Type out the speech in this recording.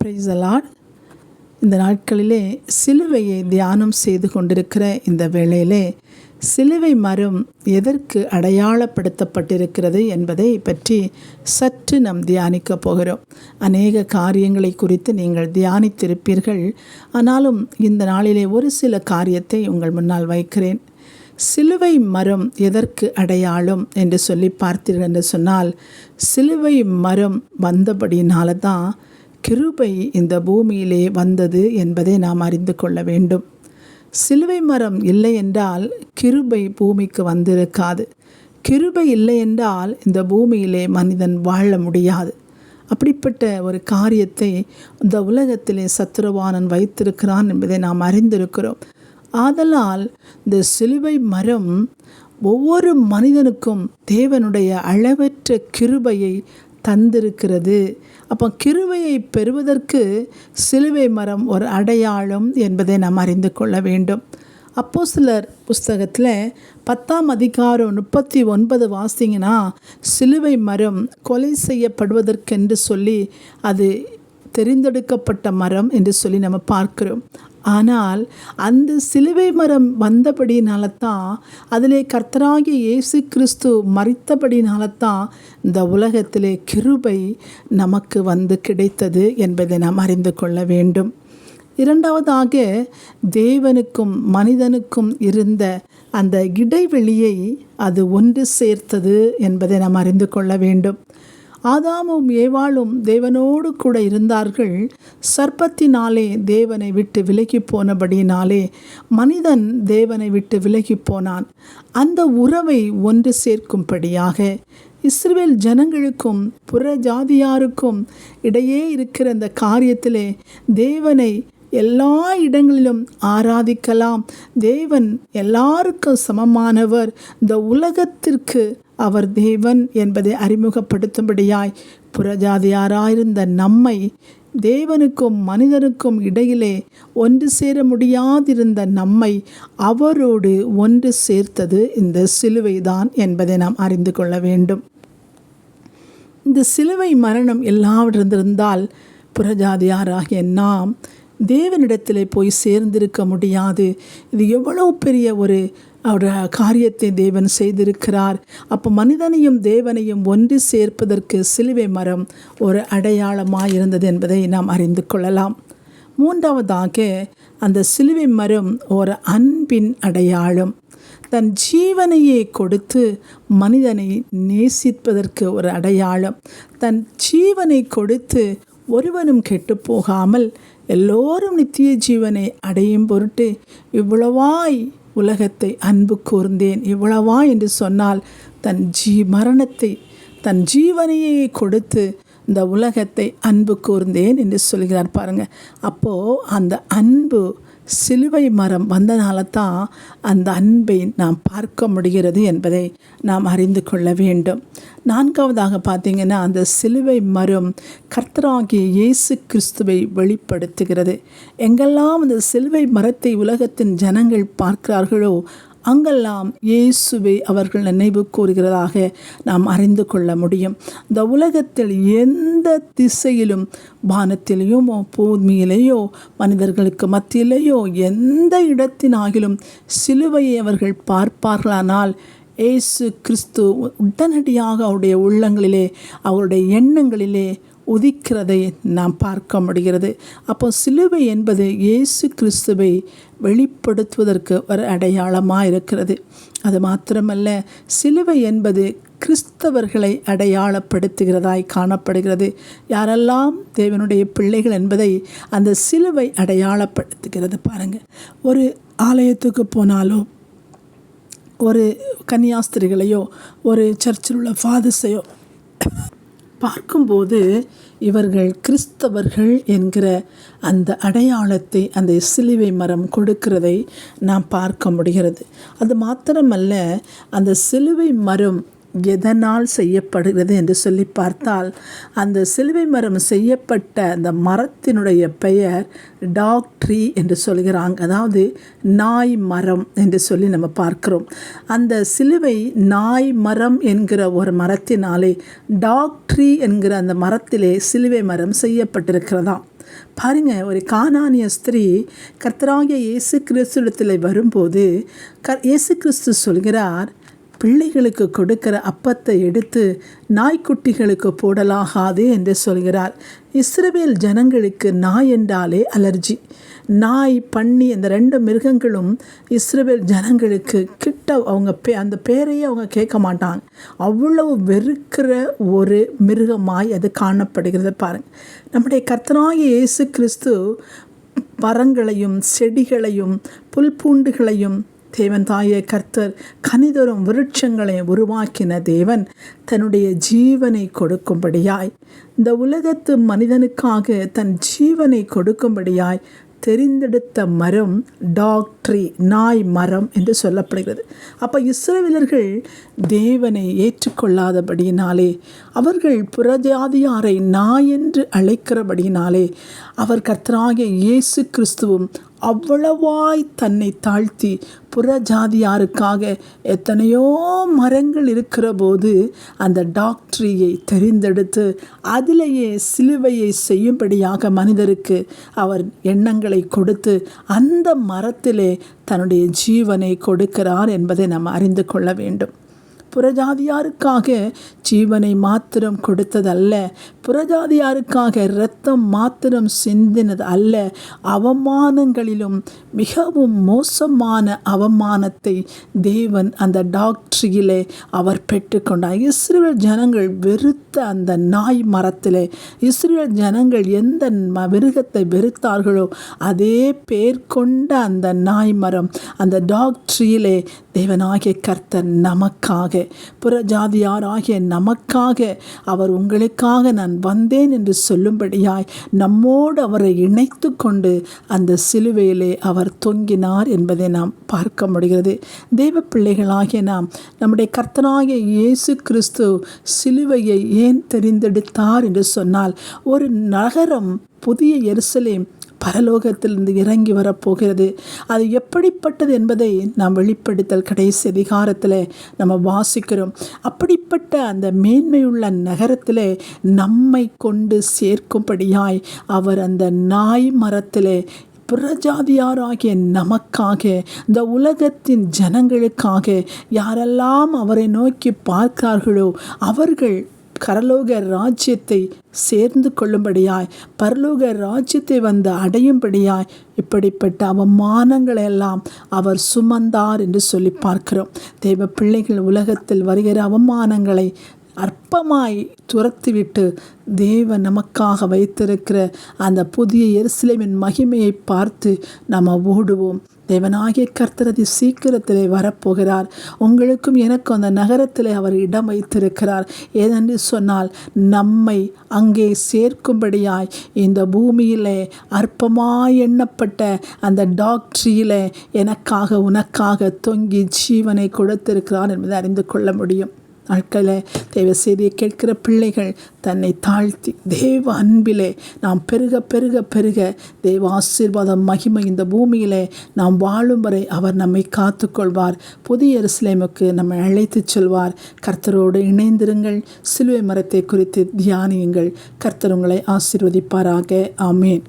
Praise the Lord. இந்த நாட்களிலே சிலுவையை தியானம் செய்து கொண்டிருக்கிற இந்த வேளையிலே சிலுவை மரம் எதற்கு அடையாளப்படுத்தப்பட்டிருக்கிறது என்பதை பற்றி சற்று நாம் தியானிக்க போகிறோம். அநேக காரியங்களை குறித்து நீங்கள் தியானித்திருப்பீர்கள். ஆனாலும் இந்த நாளிலே ஒரு சில காரியத்தை உங்கள் முன்னால் வைக்கிறேன். சிலுவை மரம் எதற்கு அடையாளம் என்று சொல்லி பார்த்தீர்கள் என்று சொன்னால், சிலுவை மரம் வந்தபடினால தான் கிருபை இந்த பூமியிலே வந்தது என்பதை நாம் அறிந்து கொள்ள வேண்டும். சிலுவை மரம் இல்லை என்றால் கிருபை பூமிக்கு வந்திருக்காது. கிருபை இல்லை என்றால் இந்த பூமியிலே மனிதன் வாழ முடியாது. அப்படிப்பட்ட ஒரு காரியத்தை இந்த உலகத்திலே சத்துருவானன் வைத்திருக்கிறான் என்பதை நாம் அறிந்திருக்கிறோம். ஆதலால் இந்த சிலுவை மரம் ஒவ்வொரு மனிதனுக்கும் தேவனுடைய அளவற்ற கிருபையை தந்திருக்கிறது. அப்போ கிருபையை பெறுவதற்கு சிலுவை மரம் ஒரு அடையாளம் என்பதை நாம் அறிந்து கொள்ள வேண்டும். அப்போஸ்தலர் புஸ்தகத்தில் 10ஆம் அதிகாரம் 39 வாசிங்கன்னா, சிலுவை மரம் கொலை செய்யப்படுவதற்கென்று சொல்லி அது தெரிந்தெடுக்கப்பட்ட மரம் என்று சொல்லி நம்ம பார்க்கிறோம். ஆனால் அந்த சிலுவை மரம் வந்தபடினால தான், அதிலே கர்த்தராகிய இயேசு கிறிஸ்து மரித்தபடினால தான் இந்த உலகத்திலே கிருபை நமக்கு வந்து கிடைத்தது என்பதை நாம் அறிந்து கொள்ள வேண்டும். இரண்டாவதாக, தேவனுக்கும் மனிதனுக்கும் இருந்த அந்த இடைவெளியை அது ஒன்று சேர்த்தது என்பதை நாம் அறிந்து கொள்ள வேண்டும். ஆதாமும் ஏவாளும் தேவனோடு கூட இருந்தார்கள். சர்ப்பத்தினாலே தேவனை விட்டு விலகி போனபடினாலே மனிதன் தேவனை விட்டு விலகி போனான். அந்த உறவை ஒன்று சேர்க்கும்படியாக இஸ்ரவேல் ஜனங்களுக்கும் புற ஜாதியாருக்கும் இடையே இருக்கிற அந்த காரியத்திலே தேவனை எல்லா இடங்களிலும் ஆராதிக்கலாம், தேவன் எல்லாருக்கும் சமமானவர், இந்த உலகத்திற்கு அவர் தேவன் என்பதை அறிமுகப்படுத்தும்படியாய் புறஜாதியாராயிருந்த நம்மை தேவனுக்கும் மனிதனுக்கும் இடையிலே ஒன்று சேர முடியாதிருந்த நம்மை அவரோடு ஒன்று சேர்த்தது இந்த சிலுவைதான் என்பதை நாம் அறிந்து கொள்ள வேண்டும். இந்த சிலுவை மரணம் எல்லாவிட்டிருந்தால் புறஜாதியாராகிய நாம் தேவனிடத்திலே போய் சேர்ந்திருக்க முடியாது. இது எவ்வளவு பெரிய ஒரு காரியத்தை தேவன் செய்திருக்கிறார். அப்போ மனிதனையும் தேவனையும் ஒன்று சேர்ப்பதற்கு சிலுவை மரம் ஒரு அடையாளமாக இருந்தது என்பதை நாம் அறிந்து கொள்ளலாம். மூன்றாவதாக, அந்த சிலுவை மரம் ஒரு அன்பின் அடையாளம். தன் ஜீவனையே கொடுத்து மனிதனை நேசிப்பதற்கு ஒரு அடையாளம். தன் ஜீவனை கொடுத்து ஒருவனும் கெட்டு போகாமல் எல்லோரும் நித்திய ஜீவனை அடையும் பொருட்டு இவ்வளவாய் உலகத்தை அன்பு கூர்ந்தேன். இவ்வளவா என்று சொன்னால் தன் மரணத்தை, தன் ஜீவனையே கொடுத்து இந்த உலகத்தை அன்பு கூர்ந்தேன் என்று சொல்கிறார் பாருங்கள். அப்போது அந்த அன்பு சிலுவை மரம் வந்தனால தான் அந்த அன்பை நாம் பார்க்க முடிகிறது என்பதை நாம் அறிந்து கொள்ள வேண்டும். நான்காவதாக பார்த்தீங்கன்னா, அந்த சிலுவை மரம் கர்த்தராகிய இயேசு கிறிஸ்துவை வெளிப்படுத்துகிறது. எங்கெல்லாம் அந்த சிலுவை மரத்தை உலகத்தின் ஜனங்கள் பார்க்கிறார்களோ அங்கெல்லாம் இயேசுவை அவர்கள் நினைவு கூறுகிறதாக நாம் அறிந்து கொள்ள முடியும். இந்த உலகத்தில் எந்த திசையிலும், வானத்திலேயோ பூமியிலேயோ மனிதர்களுக்கு மத்தியிலேயோ எந்த இடத்தினாகிலும் சிலுவையை அவர்கள் பார்ப்பார்களானால் இயேசு கிறிஸ்து உடனடியாக அவருடைய உள்ளங்களிலே, அவருடைய எண்ணங்களிலே உதிக்கிறதை நாம் பார்க்க முடிகிறது. அப்போ சிலுவை என்பது இயேசு கிறிஸ்துவை வெளிப்படுத்துவதற்கு ஒரு அடையாளமாக இருக்கிறது. அது மாத்திரமல்ல, சிலுவை என்பது கிறிஸ்தவர்களை அடையாளப்படுத்துகிறதாய் காணப்படுகிறது. யாரெல்லாம் தேவனுடைய பிள்ளைகள் என்பதை அந்த சிலுவை அடையாளப்படுத்துகிறது. பாருங்கள், ஒரு ஆலயத்துக்கு போனாலோ, ஒரு கன்னியாஸ்திரிகளையோ, ஒரு சர்ச்சில் உள்ள ஃபாதர்ஸையோ பார்க்கும்போது இவர்கள் கிறிஸ்தவர்கள் என்கிற அந்த அடையாளத்தை அந்த சிலுவை மரம் கொடுக்கிறதை நாம் பார்க்க முடிகிறது. அது மாத்திரமல்ல, அந்த சிலுவை மரம் எதனால் செய்யப்படுகிறது என்று சொல்லி பார்த்தால், அந்த சிலுவை மரம் செய்யப்பட்ட அந்த மரத்தினுடைய பெயர் டாக் ட்ரீ என்று சொல்கிறாங்க. அதாவது நாய் மரம் என்று சொல்லி நம்ம பார்க்கிறோம். அந்த சிலுவை நாய் மரம் என்கிற ஒரு மரத்தினாலே, டாக் ட்ரீ என்கிற அந்த மரத்திலே சிலுவை மரம் செய்யப்பட்டிருக்கிறதாம். பாருங்க, ஒரு கானானிய ஸ்திரீ கர்த்தராகிய இயேசு கிறிஸ்துவிடத்தில் வரும்போது இயேசு கிறிஸ்து சொல்கிறார், பிள்ளைகளுக்கு கொடுக்கிற அப்பத்தை எடுத்து நாய்க்குட்டிகளுக்கு போடலாகாது என்று சொல்கிறார். இஸ்ரவேல் ஜனங்களுக்கு நாய் என்றாலே அலர்ஜி. நாய், பன்னி, இந்த 2 மிருகங்களும் இஸ்ரவேல் ஜனங்களுக்கு கிட்ட அவங்க அந்த பேரையே அவங்க கேட்க மாட்டாங்க. அவ்வளவு வெறுக்கிற ஒரு மிருகமாய் அது காணப்படுகிறது. பாருங்கள், நம்முடைய கர்த்தராகிய இயேசு கிறிஸ்து மரங்களையும் செடிகளையும் புல்பூண்டுகளையும் தேவன் தாயே கர்த்தர் கனிதரும் விருட்சங்களை உருவாக்கின தேவன் தன்னுடைய ஜீவனை கொடுக்கும்படியாய், இந்த உலகத்து மனிதனுக்காக தன் ஜீவனை கொடுக்கும்படியாய் தெரிந்தெடுத்த மரம் டாக் ட்ரீ, நாய் மரம் என்று சொல்லப்படுகிறது. அப்போ இஸ்ரவேலர்கள் தேவனை ஏற்றுக்கொள்ளாதபடியினாலே, அவர்கள் புறஜாதியாரை நாய் என்று அழைக்கிறபடியினாலே, அவர் கர்த்தராகிய இயேசு கிறிஸ்துவும் அவ்வளவாய் தன்னை தாழ்த்தி புறஜாதியாருக்காக எத்தனையோ மரங்கள் இருக்கிற போது அந்த டாக்டரியை தெரிந்தெடுத்து அதிலேயே சிலுவையை செய்யும்படியாக மனிதருக்கு அவர் எண்ணங்களை கொடுத்து அந்த மரத்திலே தன்னுடைய ஜீவனை கொடுக்கிறார் என்பதை நாம் அறிந்து கொள்ள வேண்டும். புறஜாதியாருக்காக ஜீவனை மாத்திரம் கொடுத்ததல்ல, புறஜாதியாருக்காக இரத்தம் மாத்திரம் சிந்தினது அல்ல, அவமானங்களிலும் மிகவும் மோசமான அவமானத்தை தேவன் அந்த டாக்டரியிலே அவர் பெற்றுக்கொண்டார். இஸ்ரவேல் ஜனங்கள் வெறுத்த அந்த நாய் மரத்திலே, இஸ்ரவேல் ஜனங்கள் எந்த மிருகத்தை வெறுத்தார்களோ அதே பேர் கொண்ட அந்த நாய் மரம், அந்த டாக்டரியிலே தேவனாகிய கர்த்தர் நமக்காக, புறஜாதியாராகிய நமக்காக, அவர் உங்களுக்காக நான் வந்தேன் என்று சொல்லும்படியாய் நம்மோடு அவரை இணைத்து கொண்டு அந்த சிலுவையிலே அவர் தொங்கினார் என்பதை நாம் பார்க்க முடிகிறது. தேவ பிள்ளைகளாகிய நாம் நம்முடைய கர்த்தராகிய இயேசு கிறிஸ்து சிலுவையை ஏன் தெரிந்தெடுத்தார் என்று சொன்னால், ஒரு நகரம், புதிய எருசலேம் பரலோகத்திலிருந்து இறங்கி வரப்போகிறது. அது எப்படிப்பட்டது என்பதை நாம் வெளிப்படுத்தல் கடைசி அதிகாரத்தில் நம்ம வாசிக்கிறோம். அப்படிப்பட்ட அந்த மேன்மையுள்ள நகரத்தில் நம்மை கொண்டு சேர்க்கும்படியாய் அவர் அந்த நாய் மரத்திலே புறஜாதியாராகிய நமக்காக, இந்த உலகத்தின் ஜனங்களுக்காக, யாரெல்லாம் அவரை நோக்கி பார்க்கிறார்களோ அவர்கள் பரலோக ராஜ்யத்தை சேர்ந்து கொள்ளும்படியாய், பரலோக ராஜ்யத்தை வந்து அடையும்படியாய் இப்படிப்பட்ட அவமானங்களெல்லாம் அவர் சுமந்தார் என்று சொல்லி பார்க்கிறோம். தேவ பிள்ளைகள் உலகத்தில் வருகிற அவமானங்களை அற்பமாய் துரத்திவிட்டு தேவன் நமக்காக வைத்திருக்கிற அந்த புதிய எருசலேமின் மகிமையை பார்த்து நாம் ஓடுவோம். தேவனாகிய கர்த்தர் அதி சீக்கிரத்திலே வரப்போகிறார். உங்களுக்கும் எனக்கும் அந்த நகரத்திலே அவர் இடம் வைத்திருக்கிறார். ஏனென்று சொன்னால், நம்மை அங்கே சேர்க்கும்படியாய் இந்த பூமியிலே அற்பமாய் எண்ணப்பட்ட அந்த டாக்டரியிலே எனக்காக உனக்காக தொங்கி ஜீவனை கொடுத்திருக்கிறார் என்பதை அறிந்து கொள்ள முடியும். நாட்களில் தேவ செய்தியை கேட்கிற பிள்ளைகள் தன்னை தாழ்த்தி தேவ அன்பிலே நாம் பெருக பெருக பெருக தேவ ஆசீர்வாதம் மகிமை இந்த பூமியிலே நாம் வாழும் வரை அவர் நம்மை காத்துக்கொள்வார். புதிய எருசலேமுக்கு நம்மை அழைத்து செல்வார். கர்த்தரோடு இணைந்திருங்கள். சிலுவை மரத்தை குறித்து தியானியுங்கள். கர்த்தர் உங்களை ஆசீர்வதிப்பாராக. ஆமேன்.